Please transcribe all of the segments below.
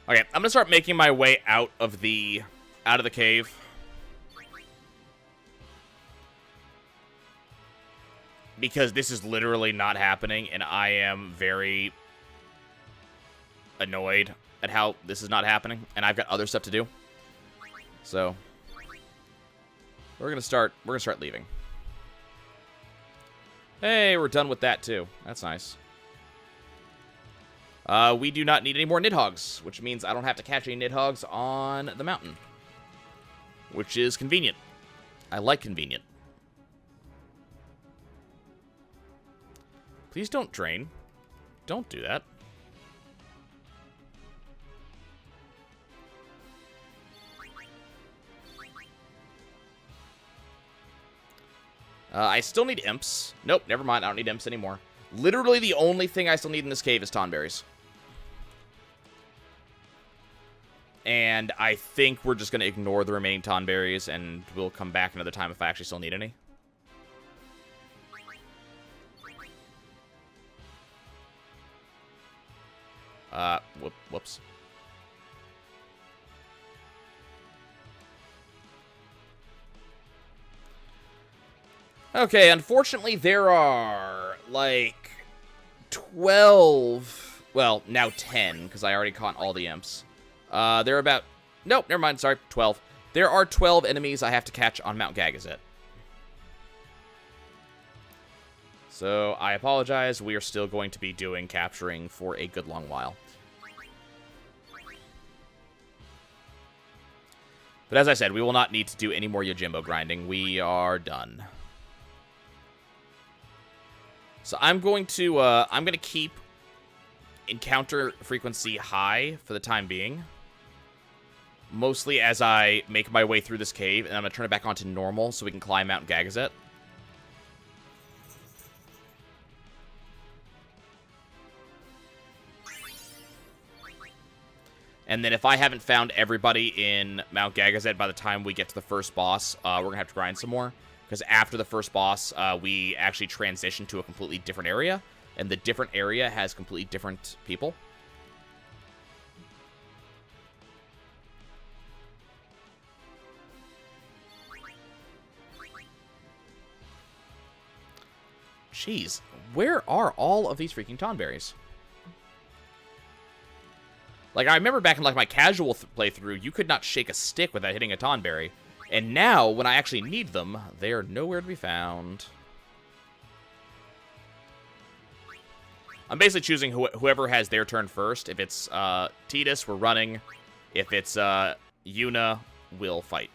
Okay, I'm gonna start making my way out of the cave. Because this is literally not happening, and I am very annoyed at how this is not happening, and I've got other stuff to do. So we're gonna start leaving. Hey, we're done with that too. That's nice. We do not need any more Nidhogs, which means I don't have to catch any Nidhogs on the mountain. Which is convenient. I like convenient. Please don't drain. Don't do that. I still need imps. Nope, never mind. I don't need imps anymore. Literally the only thing I still need in this cave is tonberries. And I think we're just going to ignore the remaining tonberries, and we'll come back another time if I actually still need any. Whoops. Okay, unfortunately, there are, like, 12... Well, now 10, because I already caught all the imps. There are about... Nope, never mind, sorry, 12. There are 12 enemies I have to catch on Mount Gagazet. So, I apologize, we are still going to be doing capturing for a good long while. But as I said, we will not need to do any more Yojimbo grinding. We are done. So I'm going to keep encounter frequency high for the time being. Mostly as I make my way through this cave, and I'm going to turn it back on to normal so we can climb Mount Gagazet. And then if I haven't found everybody in Mount Gagazet by the time we get to the first boss, we're going to have to grind some more. Because after the first boss, we actually transition to a completely different area. And the different area has completely different people. Jeez, where are all of these freaking tonberries? Like, I remember back in, like, my casual playthrough, you could not shake a stick without hitting a tonberry. And now, when I actually need them, they are nowhere to be found. I'm basically choosing whoever has their turn first. If it's Tidus, we're running. If it's Yuna, we'll fight.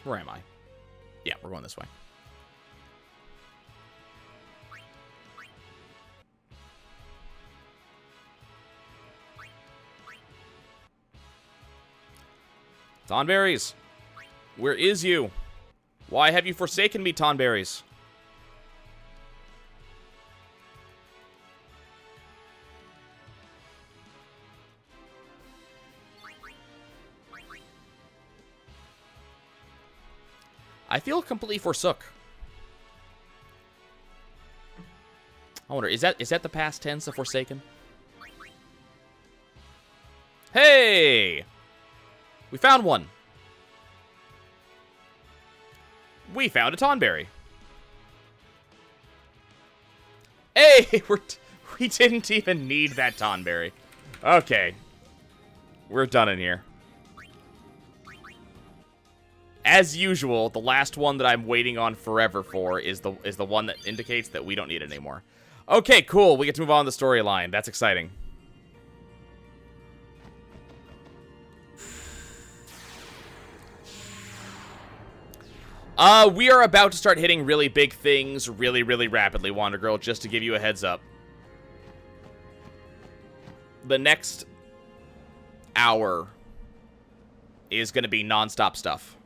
Where am I? Yeah, we're going this way. Tonberries, where is you? Why have you forsaken me, Tonberries? I feel completely forsook. I wonder, is that the past tense of forsaken? Hey! We found one. We found a tonberry. Hey! We didn't even need that tonberry. Okay. We're done in here. As usual, the last one that I'm waiting on forever for is the one that indicates that we don't need it anymore. Okay, cool. We get to move on to the storyline. That's exciting. We are about to start hitting really big things really, really rapidly, Wander Girl, just to give you a heads up. The next hour is going to be non-stop stuff.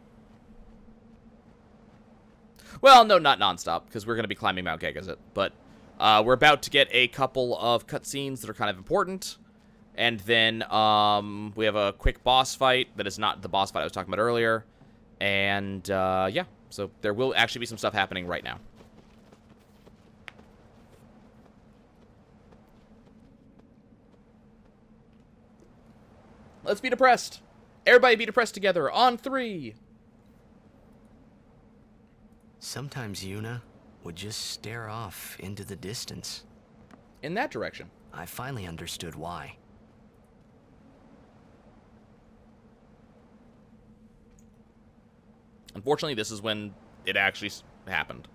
Well, no, not non-stop, because we're going to be climbing Mount Gagazet. But we're about to get a couple of cutscenes that are kind of important. And then we have a quick boss fight that is not the boss fight I was talking about earlier. And, yeah. So there will actually be some stuff happening right now. Let's be depressed. Everybody be depressed together on 3. Sometimes Yuna would just stare off into the distance. In that direction. I finally understood why. Unfortunately, this is when it actually happened.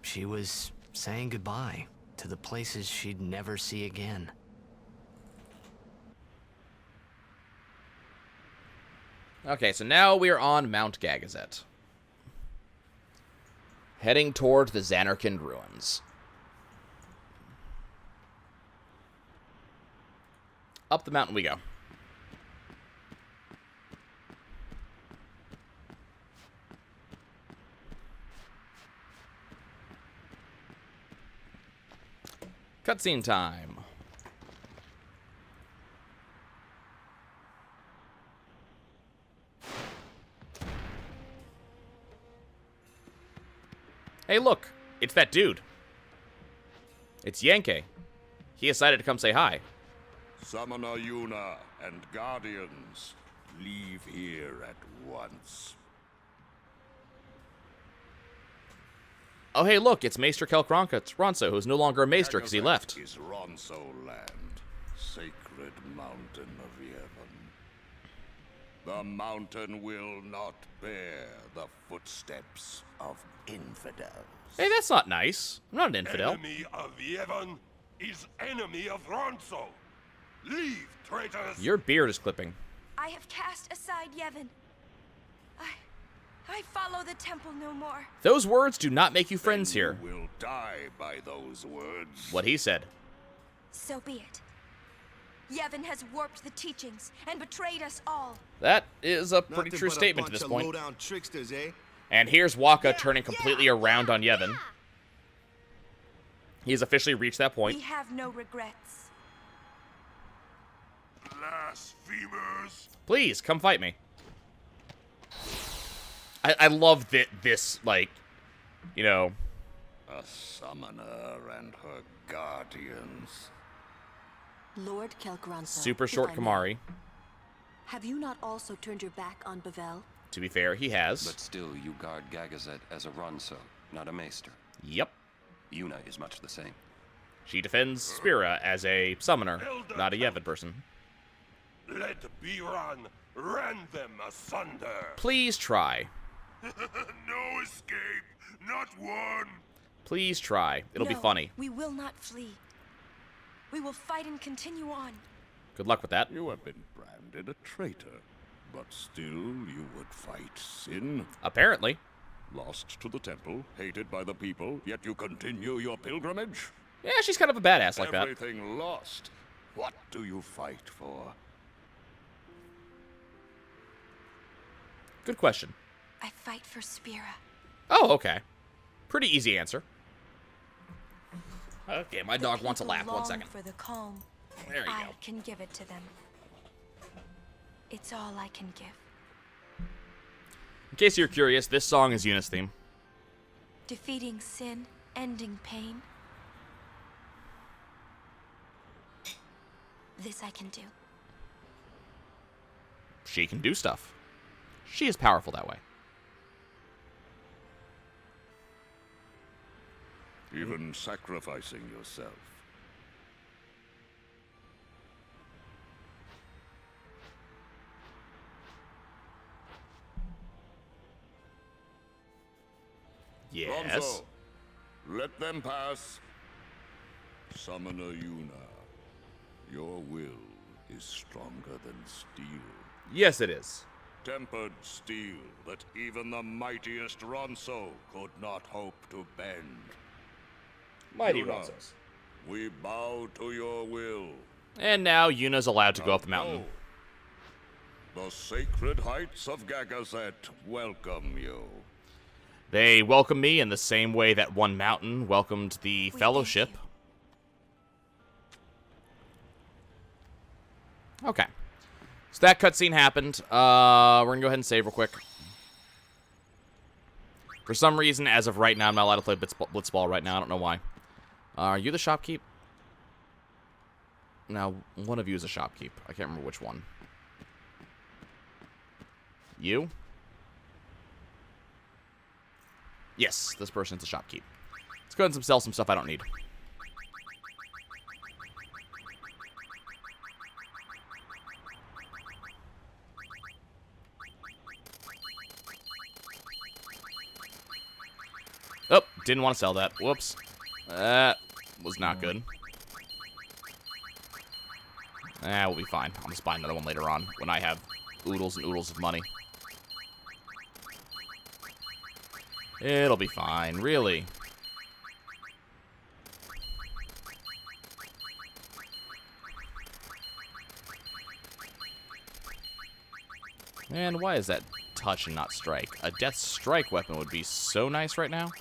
She was saying goodbye to the places she'd never see again. Okay, so now we are on Mount Gagazet. Heading toward the Xanarkand ruins. Up the mountain we go. Cutscene time. Hey, look. It's that dude. It's Yankee. He decided to come say hi. Summoner Yuna and Guardians, leave here at once. Oh, hey, look. It's Maester Ronso, who's no longer a Maester because he left. Is Ronso land, sacred mountain of Yevon. The mountain will not bear the footsteps of infidels. Hey, that's not nice. I'm not an infidel. Enemy of Yevon is enemy of Ronso. Leave, traitors! Your beard is clipping. I have cast aside Yevon. I follow the temple no more. Those words do not make you friends here. You will die by those words. What he said. So be it. Yevon has warped the teachings and betrayed us all. That is a pretty true statement to this point. And here's Waka turning completely around on Yevon. He has officially reached that point. We have no regrets. Blasphemers! Please, come fight me. I love this, like, you know... A summoner and her guardians. Lord Kel'Granso, Super short if I may, Kamari. have you not also turned your back on Bavel? To be fair, he has. But still, you guard Gagazet as a Ronso, not a Maester. Yep. Yuna is much the same. She defends Spira as a summoner, not a Yevon person. Let Biran rend them asunder! Please try. No escape! Not one! Please try. It'll be No, funny. We will not flee. We will fight and continue on. Good luck with that. You have been branded a traitor, but still you would fight sin. Apparently. Lost to the temple, hated by the people, yet you continue your pilgrimage? Yeah, she's kind of a badass like that. Everything lost. What do you fight for? Good question. I fight for Spira. Oh, okay. Pretty easy answer. Okay, my The dog wants a people lap. 1 long second. for the calm. There you I go. can give it to them. It's all I can give. In case you're curious, this song is Yuna's theme. Defeating sin, ending pain. This I can do. She can do stuff. She is powerful that way. Even sacrificing yourself. Yes. Ronso, let them pass. Summoner Yuna, your will is stronger than steel. Yes, it is. Tempered steel that even the mightiest Ronso could not hope to bend. Mighty Yuna, Ronsos. we bow to your will. And now Yuna's allowed to go up the mountain. The sacred heights of Gagazet welcome you. They welcome me in the same way that one mountain welcomed the thank Fellowship. Okay. So that cutscene happened. We're gonna go ahead and save real quick. For some reason, as of right now, I'm not allowed to play Blitzball right now. I don't know why. Are you the shopkeep? No, one of you is a shopkeep. I can't remember which one. You? Yes, this person's a shopkeep. Let's go ahead and sell some stuff I don't need. Oh, didn't want to sell that. Whoops. That was not good. We'll be fine. I'll just buy another one later on when I have oodles and oodles of money. It'll be fine, really. And why is that touch and not strike? A death strike weapon would be so nice right now.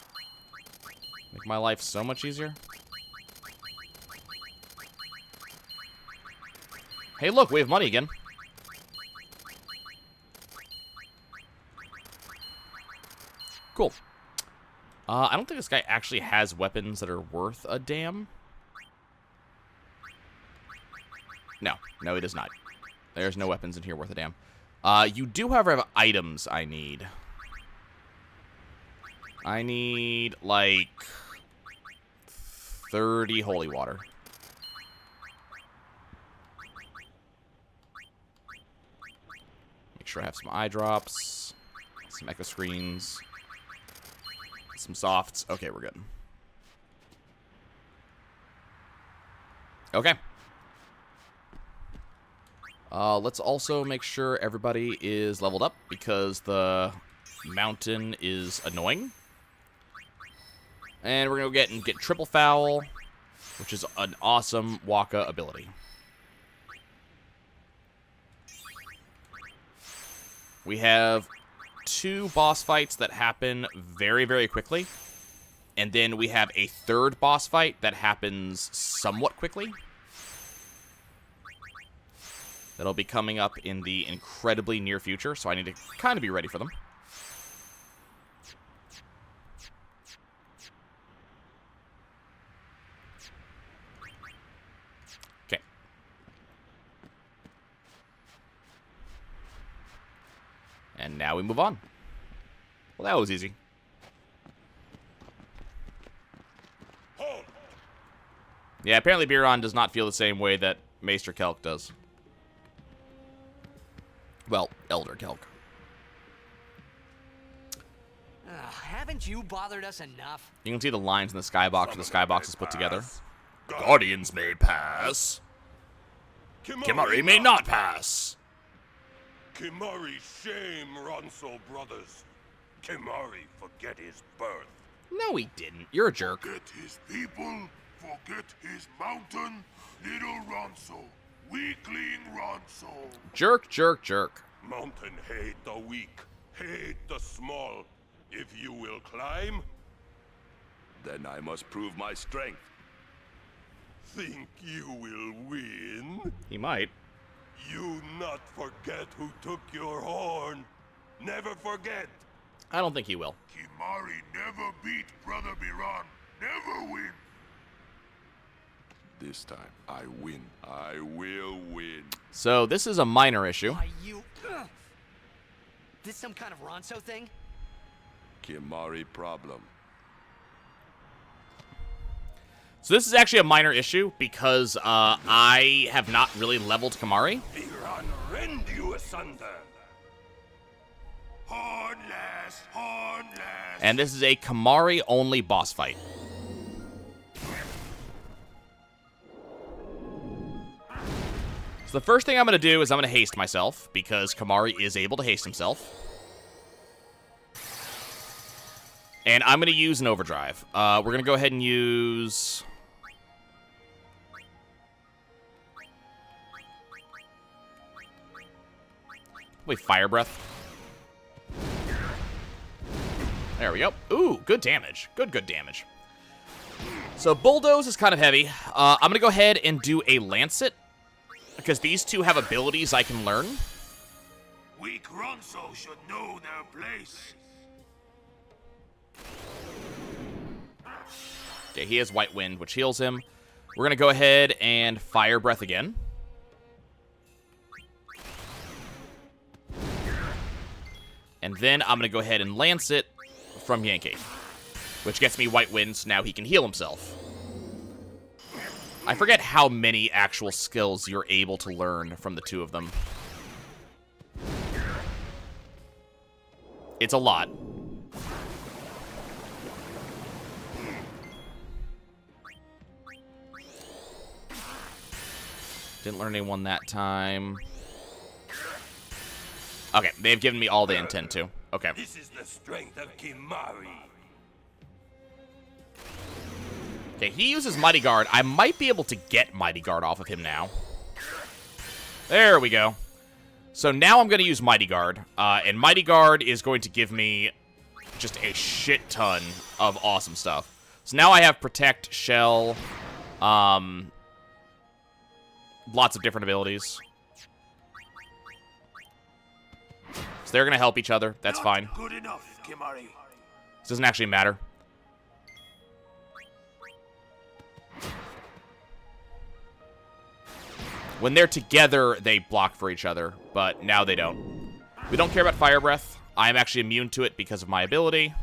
Make my life so much easier. Hey, look, we have money again. Cool. I don't think this guy actually has weapons that are worth a damn. No, he does not. There's no weapons in here worth a damn. You do, however, have items I need. I need, like, 30 holy water. Make sure I have some eye drops, some echo screens, some softs. Okay, we're good. Okay. Let's also make sure everybody is leveled up because the mountain is annoying. And we're going to get triple foul, which is an awesome Waka ability. We have 2 boss fights that happen very, very quickly. And then we have a 3rd boss fight that happens somewhat quickly. That'll be coming up in the incredibly near future, so I need to kind of be ready for them. Okay. And now we move on. Well, that was easy. Halt! Yeah, apparently Biron does not feel the same way that Maester Kelk does. Well, Elder Kelk. Haven't you bothered us enough? You can see the lines in the skybox where the skybox is put together. Guardians may pass. Kimari may not pass. Kimari shame Ronso brothers. Kimari forget his birth. No, he didn't. You're a jerk. Forget his people, forget his mountain, little Ronso, weakling Ronso. Jerk, jerk, jerk. Mountain hate the weak, hate the small. If you will climb, Then I must prove my strength. think you will win. He might. You not forget who took your horn. Never forget. I don't think he will. Kimari never beat Brother Biran. Never win. This time, I win. I will win. So this is a minor issue. Why, you... This some kind of Ronso thing? Kimari problem. So this is actually a minor issue because I have not really leveled Kimari. Biran rend you asunder. Hornless, hornless. And this is a Kimari-only boss fight. So the first thing I'm going to do is I'm going to haste myself because Kimari is able to haste himself. And I'm going to use an overdrive. We're going to go ahead and use... Wait, fire breath. There we go. Ooh, good damage. Good damage. So bulldoze is kind of heavy. I'm going to go ahead and do a lancet because these two have abilities I can learn. Weak Ronso should know their place. Okay, he has White Wind, which heals him. We're going to go ahead and Fire Breath again. And then I'm going to go ahead and Lance it from Yankee, which gets me White Wind, so now he can heal himself. I forget how many actual skills you're able to learn from the two of them. It's a lot. Didn't learn anyone that time. Okay, they've given me all they intend to. Okay. This is the strength of Kimari. Okay, he uses Mighty Guard. I might be able to get Mighty Guard off of him now. There we go. So now I'm going to use Mighty Guard. And Mighty Guard is going to give me just a shit ton of awesome stuff. So now I have Protect, Shell, lots of different abilities. So they're going to help each other. That's fine. Good enough, Kimari. This doesn't actually matter. When they're together, they block for each other, but now they don't. We don't care about Fire Breath. I'm actually immune to it because of my ability.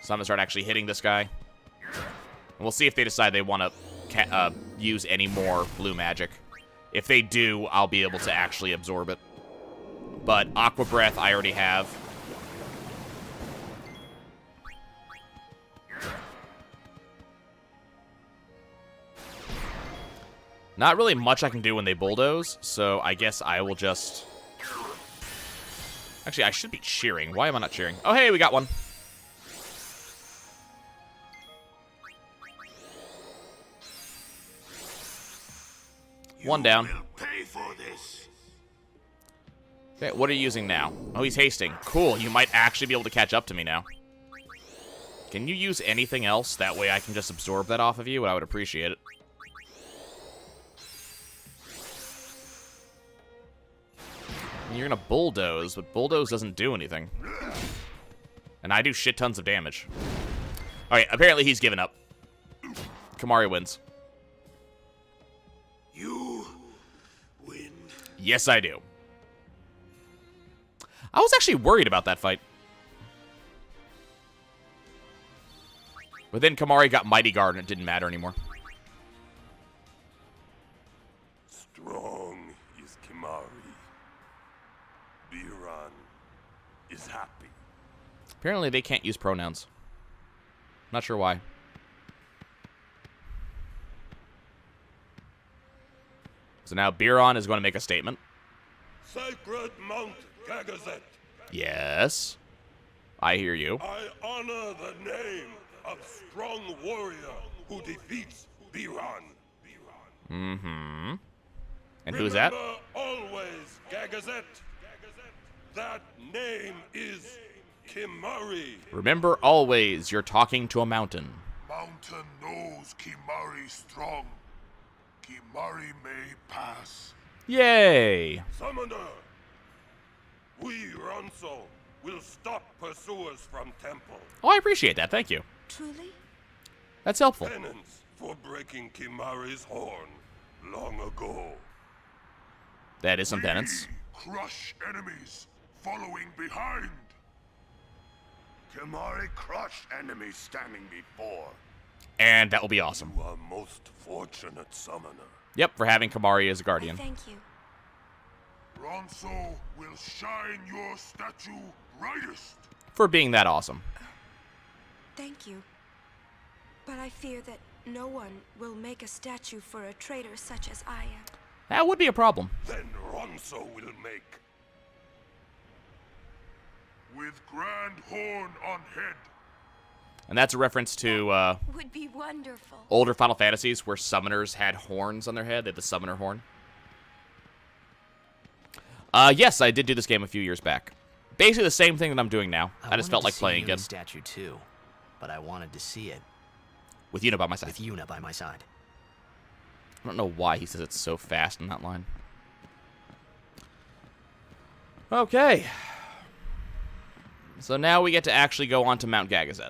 So I'm going to start actually hitting this guy. And we'll see if they decide they want to use any more blue magic. If they do, I'll be able to actually absorb it. But Aqua Breath I already have. Not really much I can do when they bulldoze, so I guess I will just... Actually, I should be cheering. Why am I not cheering? Oh, hey, we got one. One down. Pay for this. Okay, what are you using now? Oh, he's hasting. Cool, you might actually be able to catch up to me now. Can you use anything else? That way I can just absorb that off of you, and I would appreciate it. You're gonna bulldoze, but bulldoze doesn't do anything. And I do shit tons of damage. Alright, apparently he's given up. Kimari wins. You win. Yes, I do. I was actually worried about that fight. But then Kimari got Mighty Guard and it didn't matter anymore. Strong is Kimari. Biran is happy. Apparently they can't use pronouns. Not sure why. So now Biran is going to make a statement. Sacred Mount Gagazet, Yes. I hear you. I honor the name of strong warrior who defeats Biran. Mm-hmm. And who's that? Remember always, Gagazet. That name is Kimari. Remember always, you're talking to a mountain. Mountain knows Kimari strong. Kimari may pass. Yay! Summoner, we Ronso will stop pursuers from temple. Oh, I appreciate that. Thank you. Truly? That's helpful. Penance for breaking Kimari's horn long ago. That is some penance. Crush enemies following behind. Kimari crushed enemies standing before. And that will be awesome. You are most fortunate, Summoner. Yep, for having Kimari as a I guardian. thank you. Ronso will shine your statue brightest. For being that awesome. Thank you. But I fear that no one will make a statue for a traitor such as I am. That would be a problem. Then Ronso will make. With grand horn on head. And that's a reference to Would be wonderful. older Final Fantasies where summoners had horns on their head. They had the summoner horn. Yes, I did do this game a few years back. Basically the same thing that I'm doing now. I just felt like playing again. Statue too, but I wanted to see it With Yuna by my side. with Yuna by my side. I don't know why he says it so fast in that line. Okay. So now we get to actually go on to Mount Gagazet.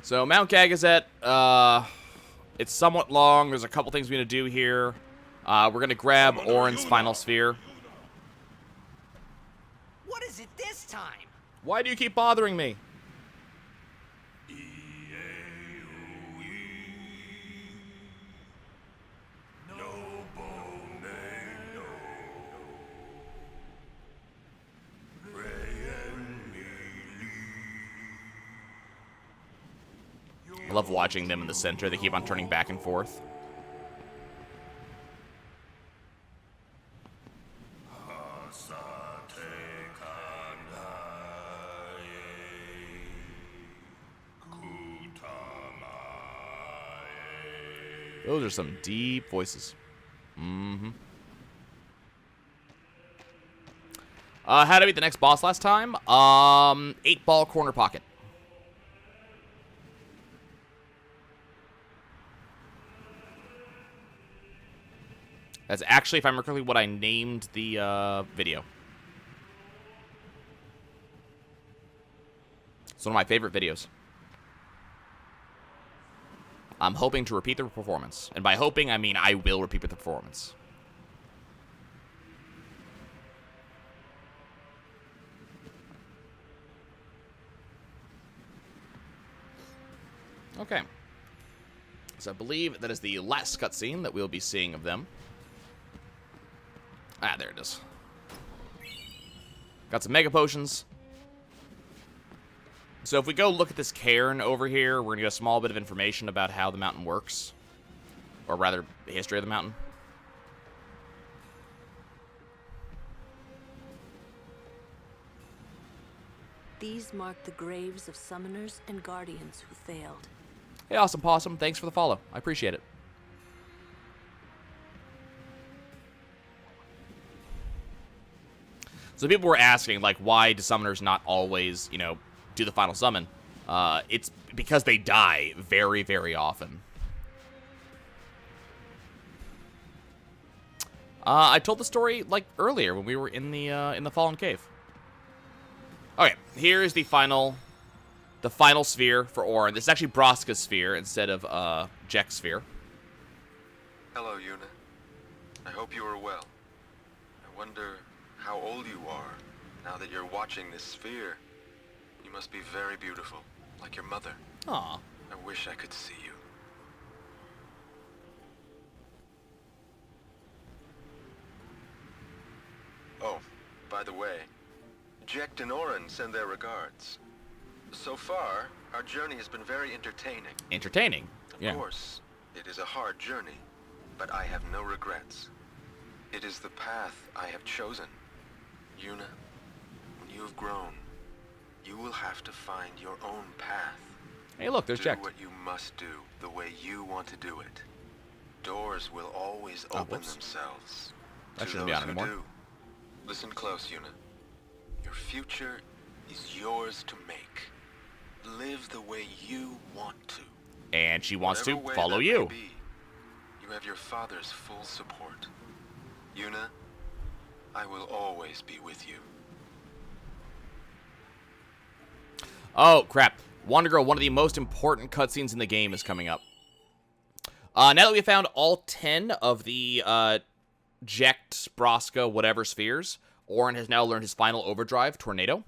So Mount Gagazet, it's somewhat long. There's a couple things we're going to do here. We're going to grab Orin's final sphere. What is it this time? Why do you keep bothering me? I love watching them in the center. They keep on turning back and forth. Those are some deep voices. Mm-hmm. How did I beat the next boss last time? 8-ball corner pocket. That's actually, if I remember correctly, what I named the video. It's one of my favorite videos. I'm hoping to repeat the performance. And by hoping, I mean I will repeat the performance. Okay. So I believe that is the last cutscene that we'll be seeing of them. Ah, there it is. Got some Mega Potions. So if we go look at this cairn over here, we're going to get a small bit of information about how the mountain works. Or rather, the history of the mountain. These mark the graves of summoners and guardians who failed. Hey, Awesome Possum. Thanks for the follow. I appreciate it. So people were asking, like, why do summoners not always, you know, do the final summon? It's because they die very, very often. I told the story, like, earlier when we were in the Fallen Cave. Okay, here is the final sphere for Orin. This is actually Braska's sphere instead of Jack's sphere. Hello, Yuna. I hope you are well. I wonder how old you are now that you're watching this sphere. You must be very beautiful, like your mother. Aw. I wish I could see you. Oh, by the way, Jekt and Orin send their regards. So far, our journey has been very entertaining. Entertaining? Yeah. Of course, it is a hard journey, but I have no regrets. It is the path I have chosen. Yuna, when you have grown, you will have to find your own path. Hey, look, there's Do Jekt. what you must do the way you want to do it. Doors will always open whoops. themselves. That to shouldn't be those on who anymore. do. Listen close, Yuna. Your future is yours to make. Live the way you want to. And she wants to Whatever way follow that you. may be, you have your father's full support. Yuna, I will always be with you. Oh, crap. Wonder Girl, one of the most important cutscenes in the game is coming up. Now that we found all 10 of the Jekt, Braska, whatever spheres, Orin has now learned his final overdrive, Tornado.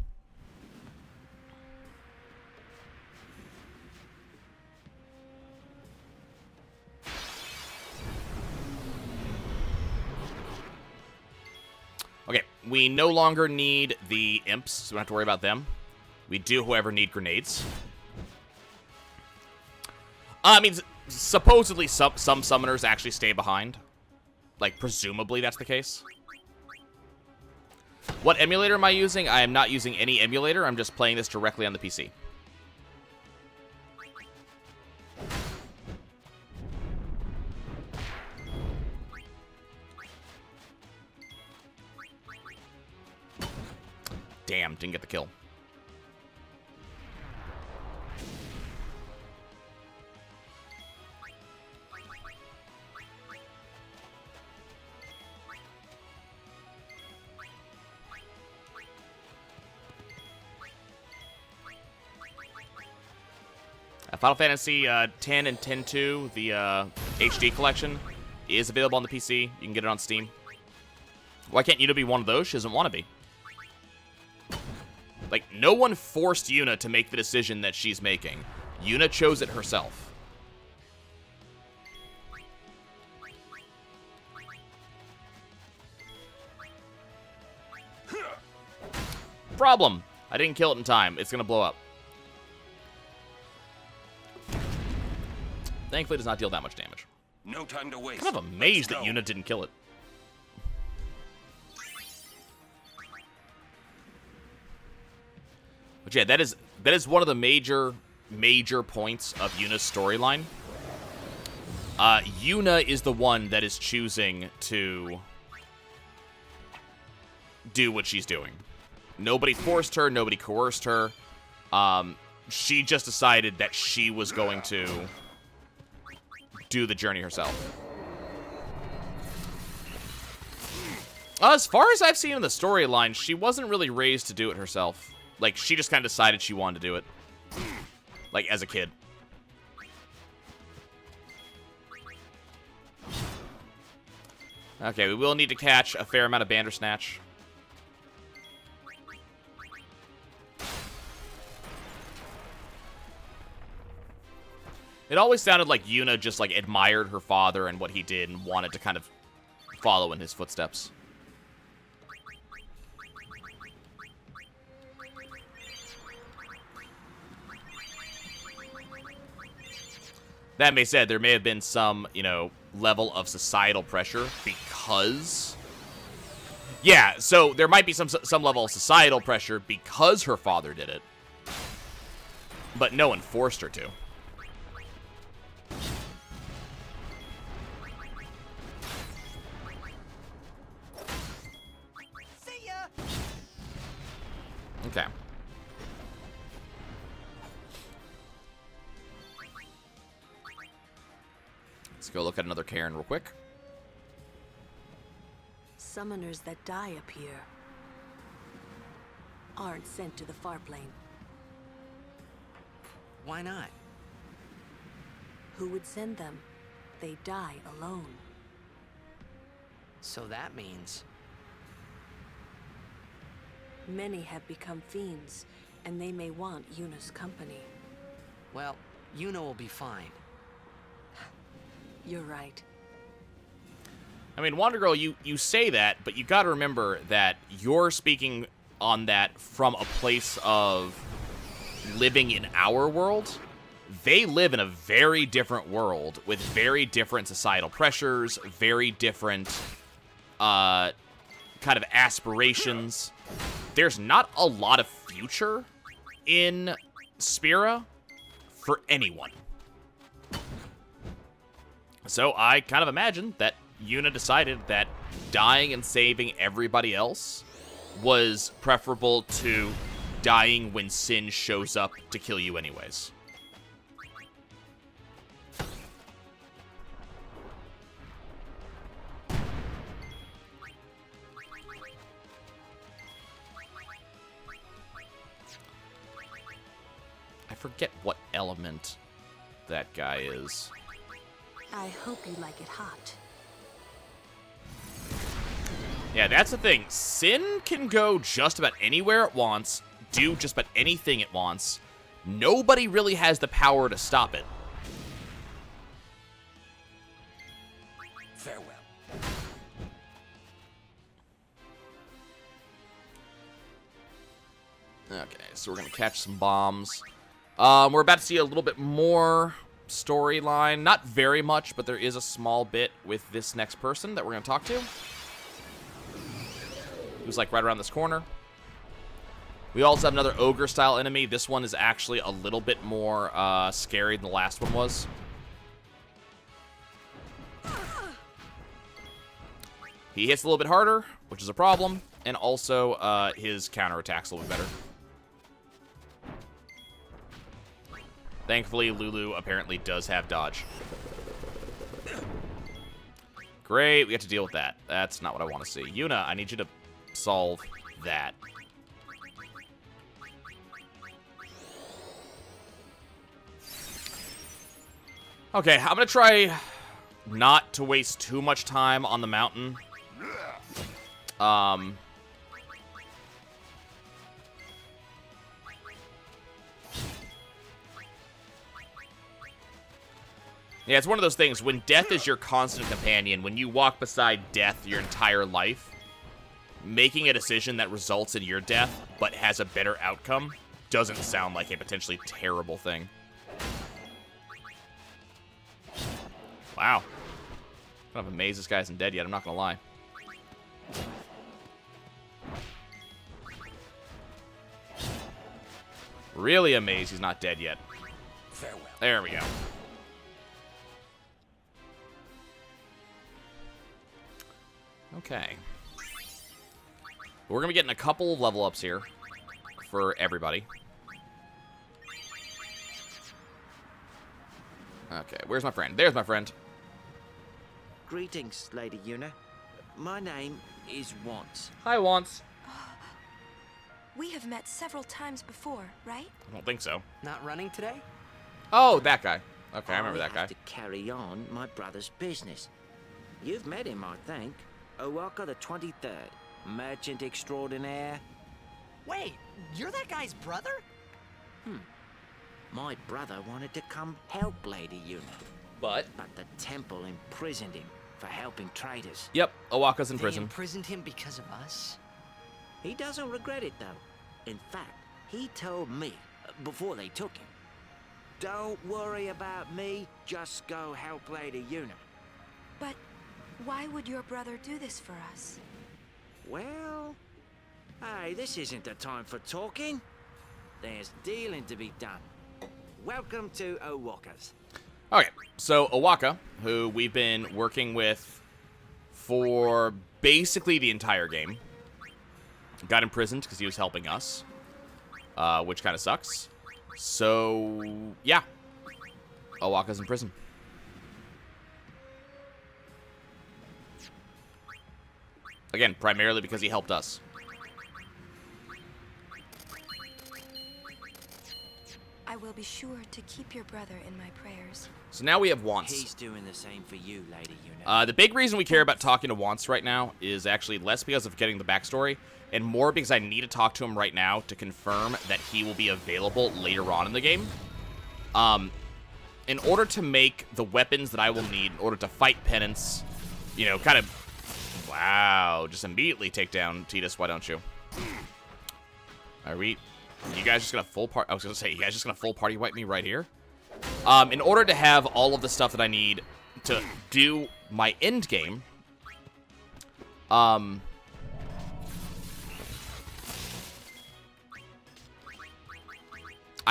Okay, we no longer need the imps, so we don't have to worry about them. We do, however, need grenades. I mean, supposedly some summoners actually stay behind. Like, presumably that's the case. What emulator am I using? I am not using any emulator. I'm just playing this directly on the PC. Damn, didn't get the kill. Final Fantasy 10 and 10-2, the HD collection, is available on the PC. You can get it on Steam. Why can't Yuna be one of those? She doesn't want to be. Like, no one forced Yuna to make the decision that she's making. Yuna chose it herself. Problem. I didn't kill it in time. It's going to blow up. Thankfully, it does not deal that much damage. No time to waste. I'm kind of amazed that Yuna didn't kill it. But yeah, that is one of the major points of Yuna's storyline. Yuna is the one that is choosing to do what she's doing. Nobody forced her. Nobody coerced her. She just decided that she was going to do the journey herself. As far as I've seen in the storyline, she wasn't really raised to do it herself. Like, she just kind of decided she wanted to do it. Like, as a kid. Okay, we will need to catch a fair amount of Bandersnatch. It always sounded like Yuna just, like, admired her father and what he did and wanted to kind of follow in his footsteps. That being said, there may have been some, you know, level of societal pressure because... Yeah, so there might be some level of societal pressure because her father did it. But no one forced her to. See ya. Okay. Let's go look at another Cairn real quick. Summoners that die appear. Aren't sent to the far plane. Why not? Who would send them? They die alone. So that means... Many have become fiends, and they may want Yuna's company. Well, Yuna will be fine. You're right. I mean, Wonder Girl, you say that, but you gotta remember that you're speaking on that from a place of living in our world. They live in a very different world with very different societal pressures, very different kind of aspirations. There's not a lot of future in Spira for anyone. So I kind of imagine that Yuna decided that dying and saving everybody else was preferable to dying when sin shows up to kill you anyways. I forget what element that guy is. I hope you like it hot. Yeah, that's the thing. Sin can go just about anywhere it wants, do just about anything it wants. Nobody really has the power to stop it. Farewell. Okay, so we're going to catch some bombs. We're about to see a little bit more storyline. Not very much, but there is a small bit with this next person that we're going to talk to. Who's like right around this corner. We also have another ogre-style enemy. This one is actually a little bit more scary than the last one was. He hits a little bit harder, which is a problem. And also, his counterattack's a little bit better. Thankfully, Lulu apparently does have dodge. Great, we have to deal with that. That's not what I want to see. Yuna, I need you to solve that. Okay, I'm gonna try not to waste too much time on the mountain. Yeah, it's one of those things. When death is your constant companion, when you walk beside death your entire life, making a decision that results in your death but has a better outcome doesn't sound like a potentially terrible thing. Wow. I'm kind of amazed this guy isn't dead yet, I'm not gonna lie. Really amazed he's not dead yet. Farewell. There we go. Okay. We're going to be getting a couple of level ups here for everybody. Okay, where's my friend? There's my friend. Greetings, Lady Yuna. My name is Once. Hi, Once. We have met several times before, right? I don't think so. Not running today? Oh, that guy. Okay, I remember that guy. have to carry on my brother's business. You've met him, I think. Owaka the 23rd, merchant extraordinaire. Wait, you're that guy's brother? My brother wanted to come help Lady Yuna, But? but the temple imprisoned him for helping traders. Yep, Owaka's in They prison. imprisoned him because of us? He doesn't regret it, though. In fact, he told me, before they took him, "Don't worry about me, just go help Lady Yuna." But why would your brother do this for us? Well, hey, this isn't the time for talking. There's dealing to be done. Welcome to Owaka's. Okay, so Owaka, who we've been working with for basically the entire game, got imprisoned because he was helping us, which kind of sucks. So, yeah, Owaka's in prison. Again, primarily because he helped us. I will be sure to keep your brother in my prayers. So now we have Wants. He's doing the same for you, Lady Yuna. The big reason we care about talking to Wants right now is actually less because of getting the backstory, and more because I need to talk to him right now to confirm that he will be available later on in the game. In order to make the weapons that I will need in order to fight Penance, you know, kind of... Wow, just immediately take down Tidus, why don't you? Are we... You guys just gonna full part... I was gonna say, you guys just gonna full party wipe me right here? In order to have all of the stuff that I need to do my end game, I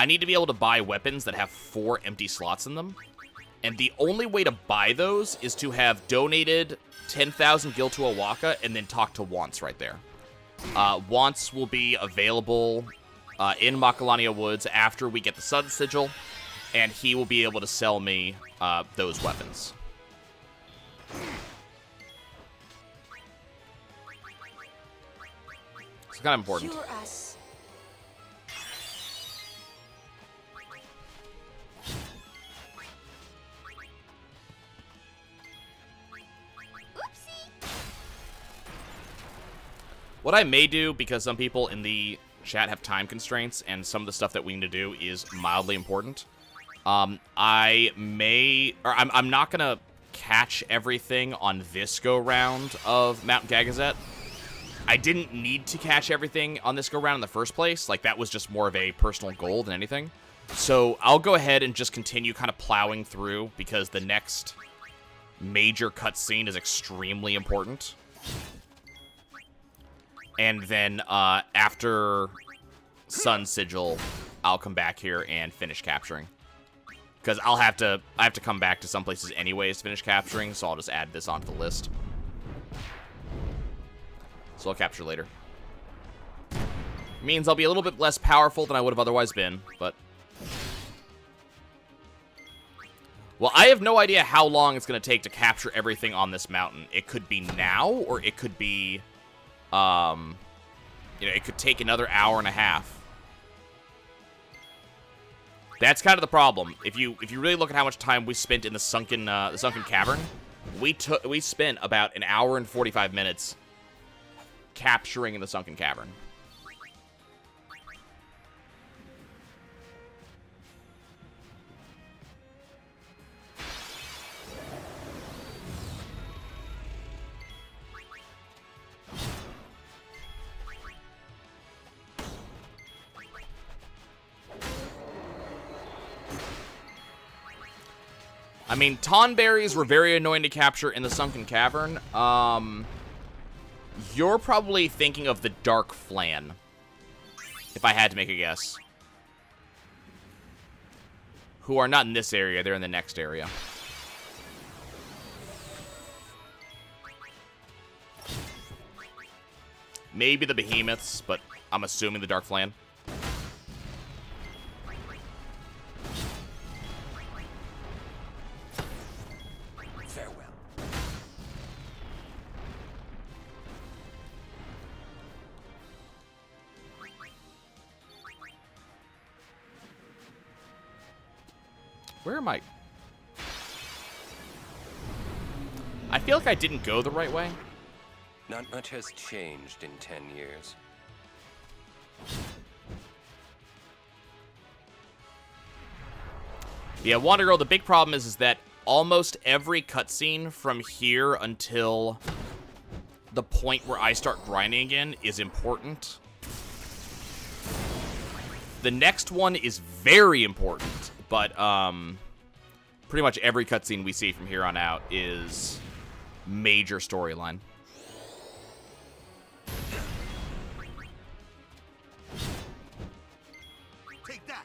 need to be able to buy weapons that have 4 empty slots in them. And the only way to buy those is to have donated 10,000 gil to Owaka and then talk to Wants right there. Wants will be available in Macalania Woods after we get the Sun Sigil, and he will be able to sell me those weapons. It's kind of important. Cure us. What I may do, because some people in the chat have time constraints, and some of the stuff that we need to do is mildly important, I may... Or I'm not going to catch everything on this go-round of Mount Gagazet. I didn't need to catch everything on this go-round in the first place. Like, that was just more of a personal goal than anything. So I'll go ahead and just continue kind of plowing through, because the next major cutscene is extremely important. And then after Sun Sigil, I'll come back here and finish capturing. Because I have to come back to some places anyways to finish capturing, so I'll just add this onto the list. So I'll capture later. Means I'll be a little bit less powerful than I would have otherwise been, but... Well, I have no idea how long it's going to take to capture everything on this mountain. It could be now, or it could be... you know, it could take another hour and a half. That's kind of the problem. If you really look at how much time we spent in the sunken cavern, we spent about an hour and 45 minutes capturing in the sunken cavern. I mean, Tonberries were very annoying to capture in the Sunken Cavern. You're probably thinking of the Dark Flan, if I had to make a guess. Who are not in this area, they're in the next area. Maybe the Behemoths, but I'm assuming the Dark Flan. Where am I? I feel like I didn't go the right way. Not much has changed in 10 years. Yeah, Wander Girl, the big problem is that almost every cutscene from here until the point where I start grinding again is important. The next one is very important, but pretty much every cutscene we see from here on out is major storyline. Take that.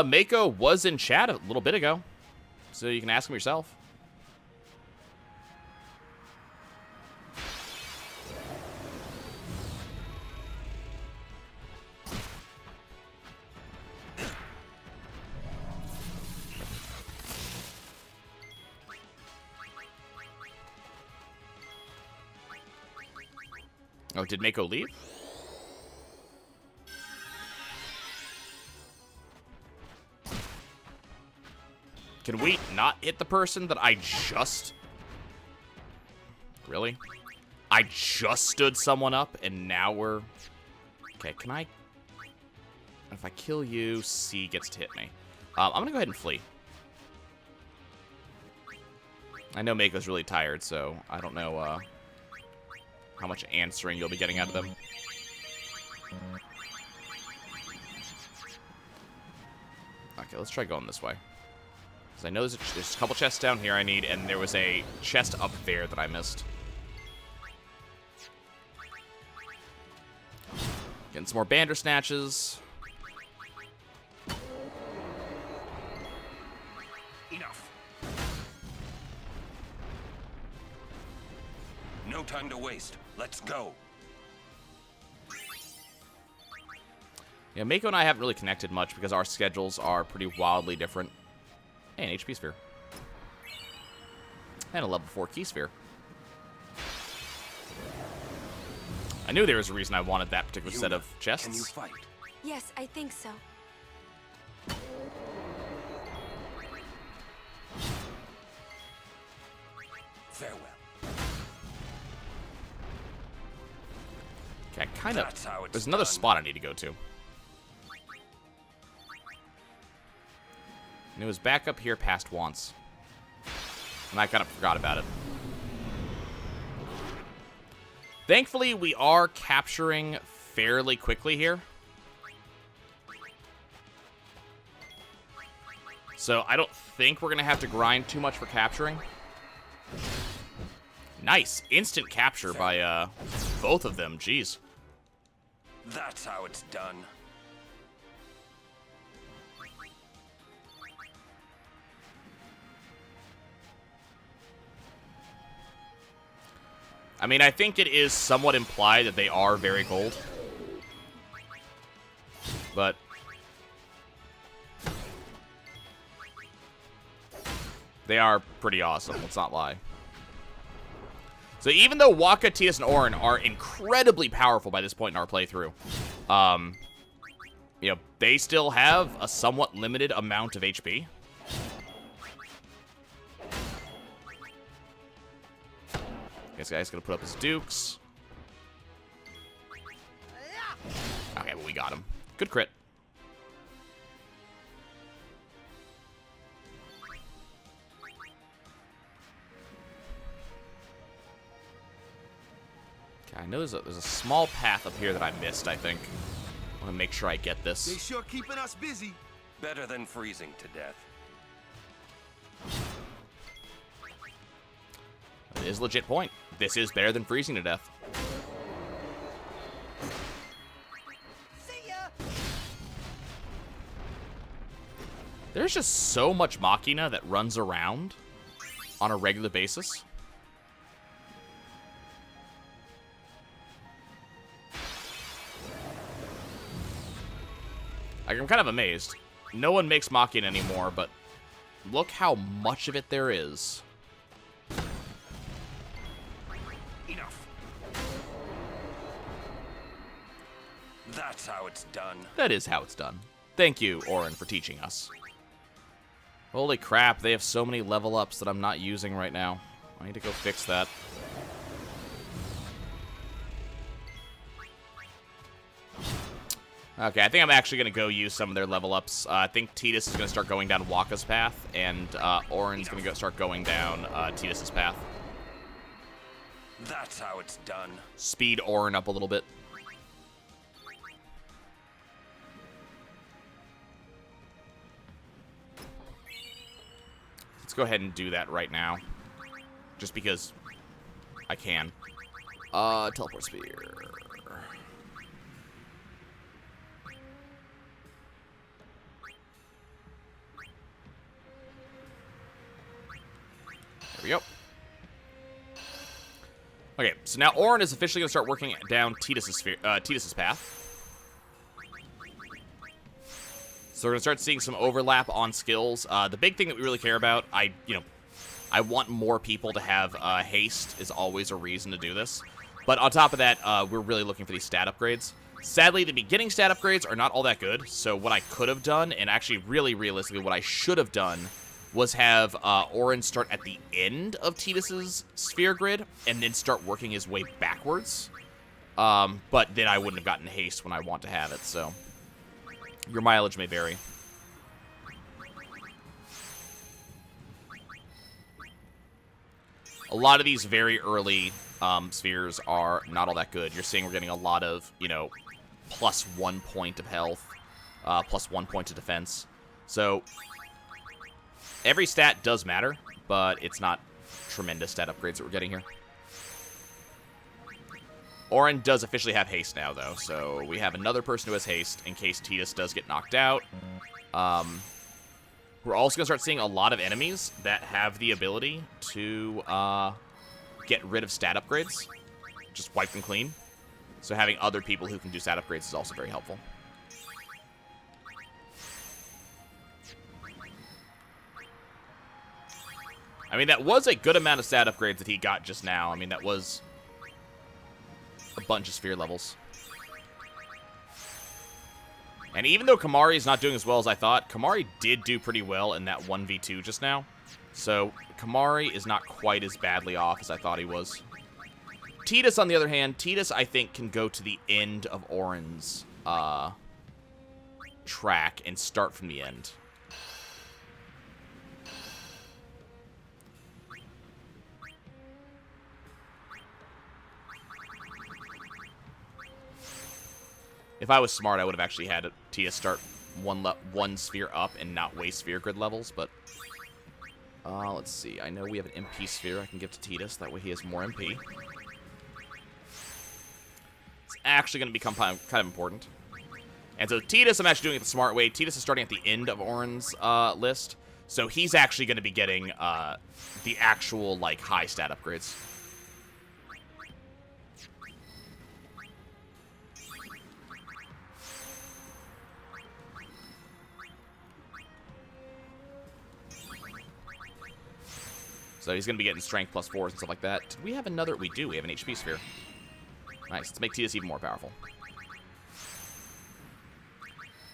Mako was in chat a little bit ago, so you can ask him yourself. Oh, did Mako leave? Can we not hit the person that I just... Really? I just stood someone up, and now we're... Okay, can I... If I kill you, C gets to hit me. I'm gonna go ahead and flee. I know Mako's really tired, so I don't know, how much answering you'll be getting out of them. Okay, let's try going this way. Because I know there's a couple chests down here I need, and there was a chest up there that I missed. Getting some more Bandersnatches. Enough. No time to waste. Let's go. Yeah, Mako and I haven't really connected much because our schedules are pretty wildly different. Hey, an HP sphere. And a level 4 key sphere. I knew there was a reason I wanted that particular set of chests. Can you fight? Yes, I think so. Farewell. Okay, kind of... That's how it's There's another done. spot I need to go to. And it was back up here past once. And I kind of forgot about it. Thankfully, we are capturing fairly quickly here. So I don't think we're going to have to grind too much for capturing. Nice. Instant capture by both of them. Jeez. That's how it's done. I mean, I think it is somewhat implied that they are very cold. But they are pretty awesome, let's not lie. So So even though Wakka, Tidus, and Auron are incredibly powerful by this point in our playthrough, you know, they still have a somewhat limited amount of HP. This guy's gonna put up his dukes. Okay, well, we got him. Good crit. Okay, I know there's a small path up here that I missed, I think. I want to make sure I get this. They sure keeping us busy. Better than freezing to death. It is a legit point. This is better than freezing to death. See ya. There's just so much Machina that runs around on a regular basis. Like, I'm kind of amazed. No one makes Machina anymore, but look how much of it there is. Enough. That's how it's done. That is how it's done. Thank you, Auron, for teaching us. Holy crap, they have so many level ups that I'm not using right now. I need to go fix that. Okay, I think I'm actually going to go use some of their level ups. I think Tidus is going to start going down Wakka's path, and Auron's going to start going down Tidus's path. That's how it's done. Speed Auron up a little bit. Let's go ahead and do that right now. Just because I can. Teleport Spear. There we go. Okay, so now Auron is officially going to start working down Tidus's path. So we're going to start seeing some overlap on skills. The big thing that we really care about, I want more people to have haste is always a reason to do this. But on top of that, we're really looking for these stat upgrades. Sadly, the beginning stat upgrades are not all that good. So what I could have done, and actually really realistically what I should have done, was have Auron start at the end of Tidus's sphere grid and then start working his way backwards. But then I wouldn't have gotten haste when I want to have it, so your mileage may vary. A lot of these very early spheres are not all that good. You're seeing we're getting a lot of, plus 1 point of health, plus 1 point of defense. So every stat does matter, but it's not tremendous stat upgrades that we're getting here. Auron does officially have haste now, though, so we have another person who has haste in case Tidus does get knocked out. We're also going to start seeing a lot of enemies that have the ability to get rid of stat upgrades. Just wipe them clean. So having other people who can do stat upgrades is also very helpful. I mean, that was a good amount of stat upgrades that he got just now. I mean, that was a bunch of sphere levels. And even though Kimahri is not doing as well as I thought, Kimahri did do pretty well in that 1v2 just now. So Kimahri is not quite as badly off as I thought he was. Tidus, on the other hand, Tidus, I think, can go to the end of Auron's track and start from the end. If I was smart, I would have actually had Tidus start one sphere up and not waste sphere grid levels, but let's see. I know we have an MP sphere I can give to Tidus. That way he has more MP. It's actually going to become kind of important. And so Tidus, I'm actually doing it the smart way. Tidus is starting at the end of Auron's list, so he's actually going to be getting the actual, high stat upgrades. So So he's going to be getting strength +4s and stuff like that. Did we have another? We do. We have an HP sphere. Nice. Let's make Tidus even more powerful.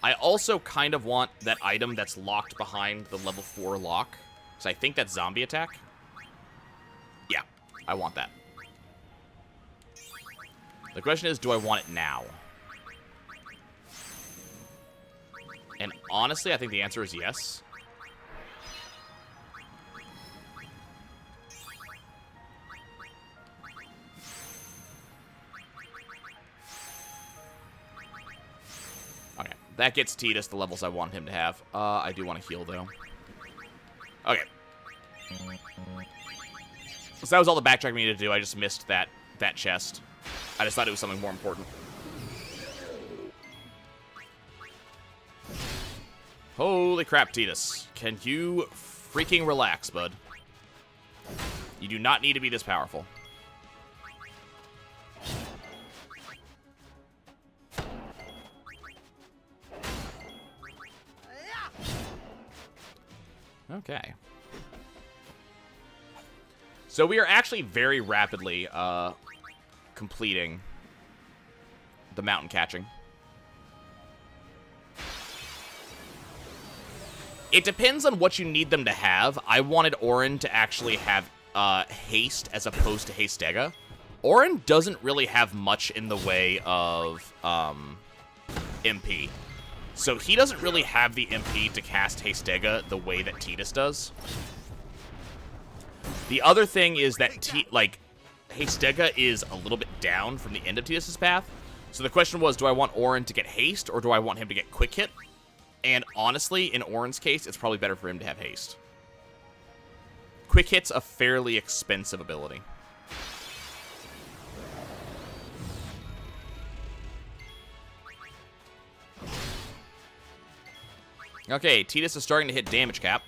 I also kind of want that item that's locked behind the level 4 lock. So I think that's zombie attack. Yeah, I want that. The question is, do I want it now? And honestly, I think the answer is yes. Okay, that gets Tidus the levels I want him to have. I do want to heal, though. Okay. So that was all the backtrack we needed to do. I just missed that chest. I just thought it was something more important. Holy crap, Tidus. Can you freaking relax, bud? You do not need to be this powerful. Okay. So we are actually very rapidly completing the mountain catching. It depends on what you need them to have. I wanted Orin to actually have haste as opposed to Hastega. Orin doesn't really have much in the way of MP. So he doesn't really have the MP to cast Hastega the way that Tidus does. The other thing is that Hastega is a little bit down from the end of Tidus' path. So the question was, do I want Orin to get haste or do I want him to get quick hit? And honestly, in Orin's case, it's probably better for him to have haste. Quick hit's a fairly expensive ability. Okay, Tidus is starting to hit damage cap.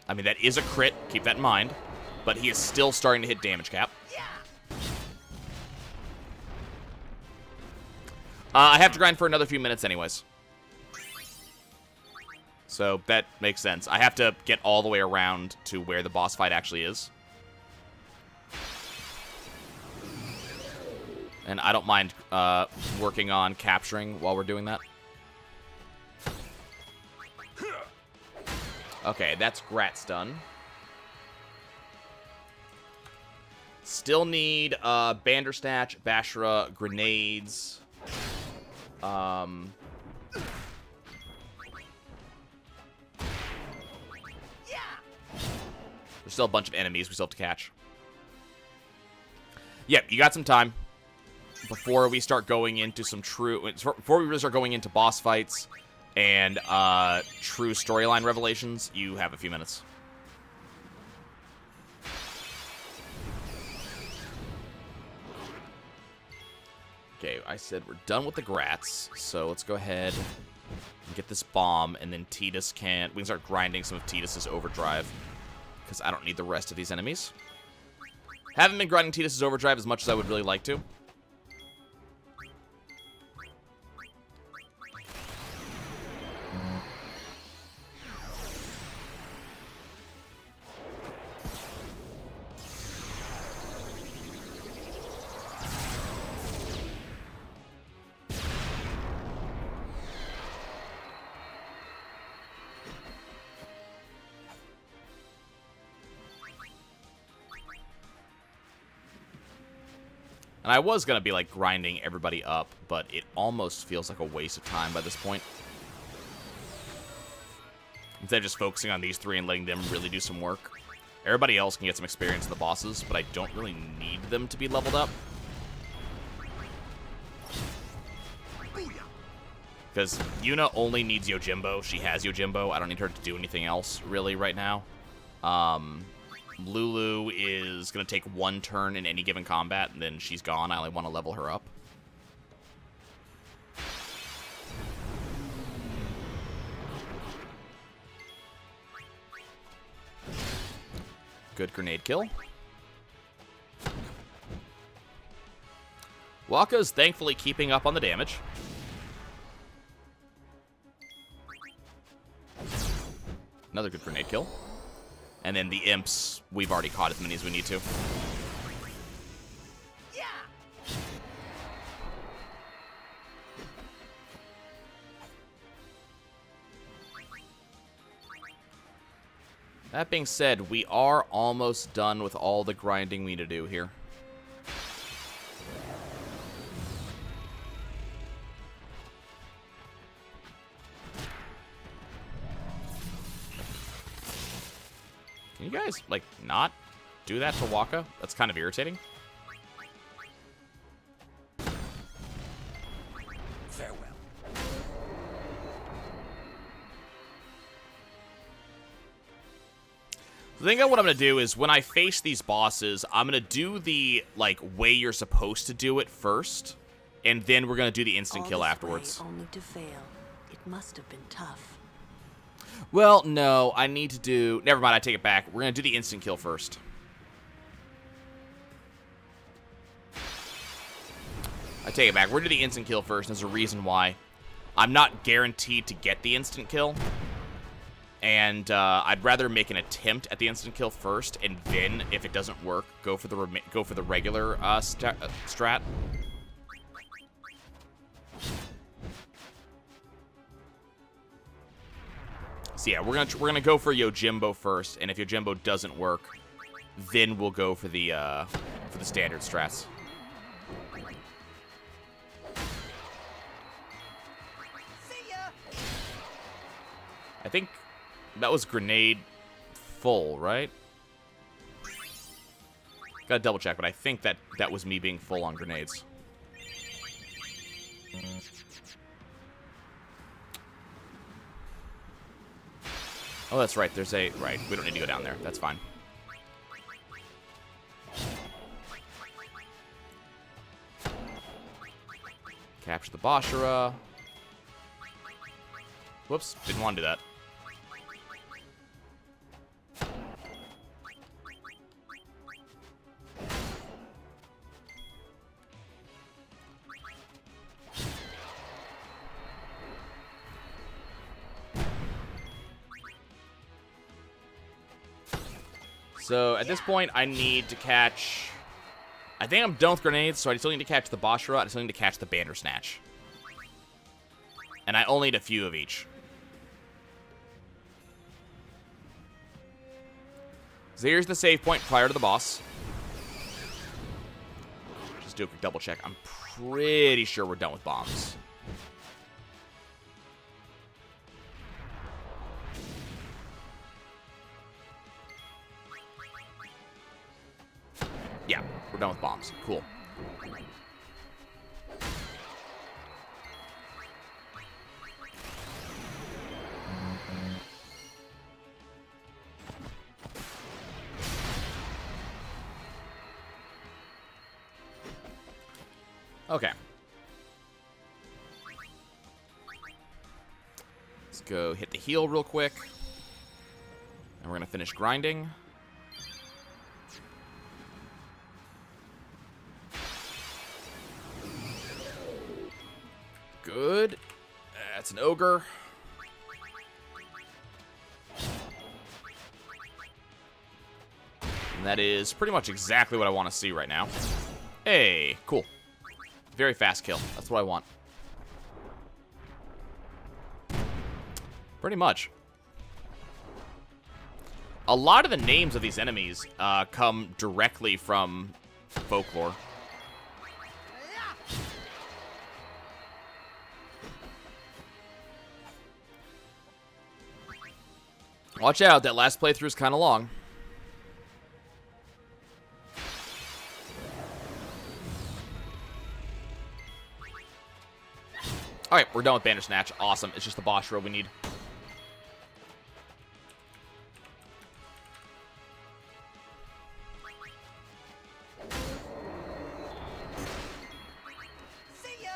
I mean, that is a crit, keep that in mind. But he is still starting to hit damage cap. I have to grind for another few minutes anyways. So that makes sense. I have to get all the way around to where the boss fight actually is. And I don't mind working on capturing while we're doing that. Okay, that's Grat's done. Still need Bandersnatch, Bashra, grenades. There's still a bunch of enemies we still have to catch. Yep, you got some time before we start going into some before we really start going into boss fights and true storyline revelations. You have a few minutes. Okay, I said we're done with the Grats, so let's go ahead and get this bomb, and then we can start grinding some of Tidus' overdrive, because I don't need the rest of these enemies. Haven't been grinding Tidus' overdrive as much as I would really like to. And I was going to be, like, grinding everybody up, but it almost feels like a waste of time by this point. Instead of just focusing on these three and letting them really do some work. Everybody else can get some experience in the bosses, but I don't really need them to be leveled up. Because Yuna only needs Yojimbo. She has Yojimbo. I don't need her to do anything else, really, right now. Lulu is going to take one turn in any given combat, and then she's gone. I only want to level her up. Good grenade kill. Wakka's thankfully keeping up on the damage. Another good grenade kill. And then the imps, we've already caught as many as we need to. That being said, we are almost done with all the grinding we need to do here. Can you guys, like, not do that to Waka? That's kind of irritating. Farewell. The thing what I'm going to do is when I face these bosses, I'm going to do the, like, way you're supposed to do it first, and then we're going to do the instant kill afterwards. Only to fail. It must have been tough. Well, no, I need to do... Never mind, I take it back. We're going to do the instant kill first. I take it back. We're going to do the instant kill first, and there's a reason why. I'm not guaranteed to get the instant kill. And I'd rather make an attempt at the instant kill first, and then, if it doesn't work, go for the regular strat. So yeah, we're gonna go for Yojimbo first, and if Yojimbo doesn't work, then we'll go for the standard strats. See ya. I think that was grenade full, right? Gotta double check, but I think that was me being full on grenades. Oh, that's right. There's a... Right. We don't need to go down there. That's fine. Capture the Bashara. Whoops. Didn't want to do that. So, at this point, I need to catch... I think I'm done with grenades, so I still need to catch the Bashara. I still need to catch the Bandersnatch. And I only need a few of each. So here's the save point prior to the boss. Just do a quick double check. I'm pretty sure we're done with bombs. Yeah, we're done with bombs. Cool. Okay. Let's go hit the heal real quick. And we're going to finish grinding. Good. That's an ogre. And that is pretty much exactly what I want to see right now. Hey, cool. Very fast kill. That's what I want. Pretty much. A lot of the names of these enemies come directly from folklore. Watch out, that last playthrough is kind of long. Alright, we're done with Bandersnatch. Awesome. It's just the Bashara we need. See ya.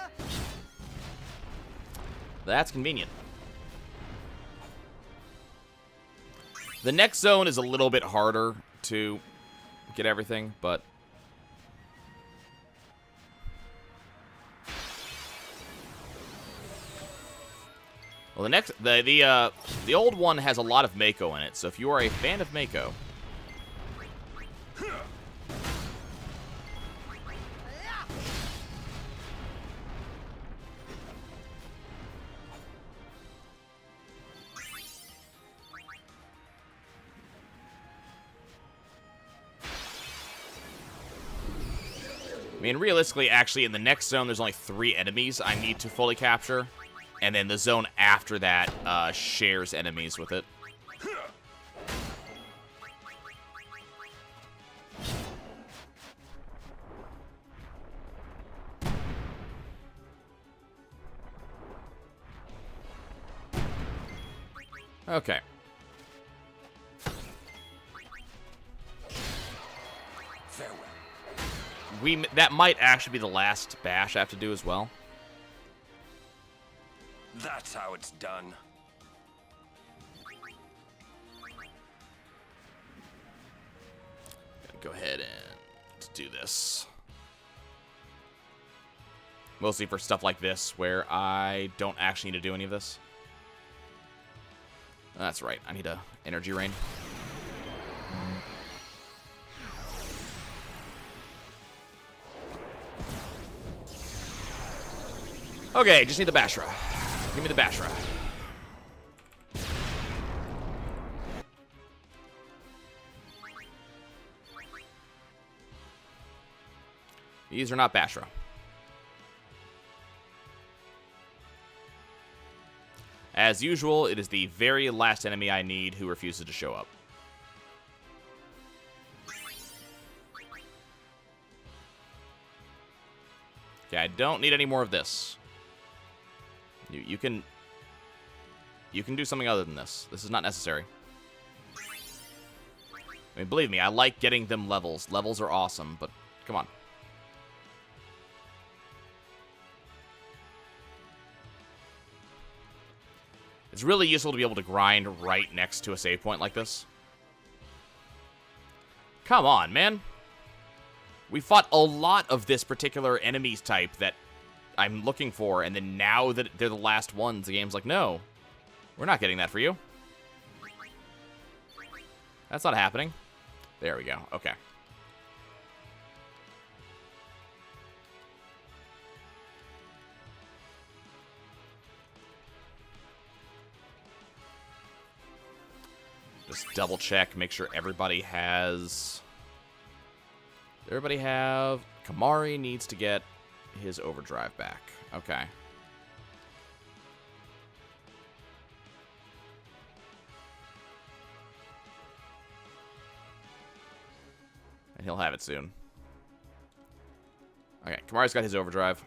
That's convenient. The next zone is a little bit harder to get everything, but... Well, the old one has a lot of Mako in it, so if you are a fan of Mako... I mean, realistically, actually, in the next zone, there's only 3 enemies I need to fully capture. And then the zone after that shares enemies with it. Okay. That might actually be the last bash I have to do as well. That's how it's done. Go ahead and do this. Mostly for stuff like this, where I don't actually need to do any of this. That's right, I need a energy rain. Okay, just need the Bashra. Give me the Bashra. These are not Bashra. As usual, it is the very last enemy I need who refuses to show up. Okay, I don't need any more of this. You can do something other than this. This is not necessary. I mean, believe me, I like getting them levels. Levels are awesome, but come on. It's really useful to be able to grind right next to a save point like this. Come on, man. We fought a lot of this particular enemies type that I'm looking for, and then now that they're the last ones, the game's like, no, we're not getting that for you. That's not happening. There we go. Okay. Just double check, make sure everybody has... Everybody have... Kamari needs to get his overdrive back. Okay. And he'll have it soon. Okay, Kamari's got his overdrive.